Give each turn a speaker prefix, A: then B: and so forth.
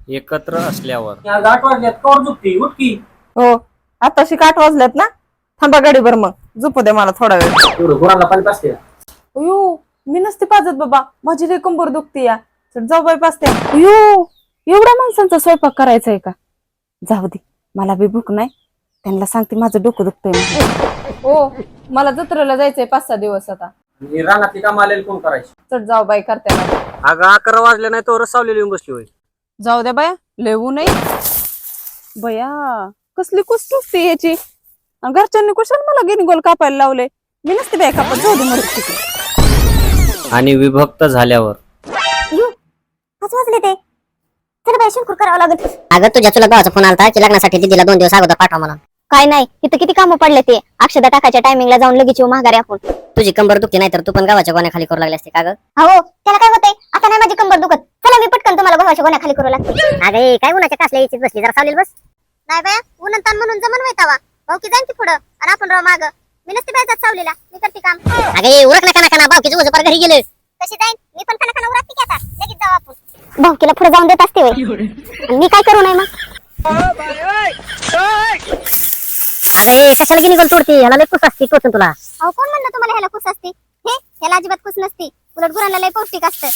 A: एकत्र असल्यावर.
B: या 8 वाजल्यात कवर झोपती उठ की.
C: हो आताशी 8 वाजल्यात ना, थांबा गाडीवर मग झोपू दे मला थोडा वेळ.
B: एवढं गुरांना पाणी पाजते.
C: अयो मी नसते पाजत बाबा, माझी लई कंबर दुखते या. चल जाऊ बाई पाजते. अयो एवढ्या माणसांचा स्वयंपाक करायचा आहे का? जाऊ दे मला बी भूक नाही, त्यांना सांगते माझं डोकं दुखतंय. हो मला जत्रेला जायचंय 5-6 दिवस आता.
B: आणि रानातली काम आलेली कोण करायची?
C: चल जाऊ बाई करते मला.
A: अगं 11 वाजले नाही तर सावलेली येऊन बसली होय.
C: जाऊ द्या बाया लेवू नाही बया, कसली कुसकुसती याची. घरच्यांनी कुशाल मला गिनीगोल कापायला लावले, मी नसते बाय कापत. जाऊ दे मग.
A: आणि विभक्त झाल्यावर.
D: आज वाजले ते, चल बाई शंकर करावं लागत. अगं तुझ्या चुलत भावाचा फोन आलता की लग्नासाठी दीदीला 2 दिवस अगोदर पाठवा म्हणून. काय नाही इथं किती कामं पडले, ते अक्षदा टाकायच्या टायमिंगला जाऊन लगेच येऊ महागारी आपण. तुझी कंबर दुखते नाही तर तू पण गावाच्या गोण्या खाली करू लागली असते का ग? हो त्याला काय होतंय, आता नाही माझी कंबर दुखत. चला मी पटकन तुम्हाला गावाच्या गोण्या खाली करू लागते. अगं काय उन्हाच्या कासल्या यायची बसली, जरा सावलील बस. नाही बाया ऊन ताण म्हणून जमन व्हायतावा, भाऊ की जाईन की पुढं आणि आपण राव माग. मी नसते बायचाच सावलीला, मी करते काम. अगं उरक ना काना भाऊ की तुझं पर घरी गेले. कशी जाईन मी पण खाना उरकते की आता, लगेच जाऊ आपण. भाऊकीला पुढे जाऊन देत असते वय, मी काय करू नाही मग. अरे कशाला गिनी गोल तोडते, ह्याला लय कुस असते टोचून तुला. अहो कोण म्हणलं तुम्हाला ह्याला कुस असते? हे ह्याला अजिबात कुस नसते, उलट गुरांना लय पौष्टिक असतं.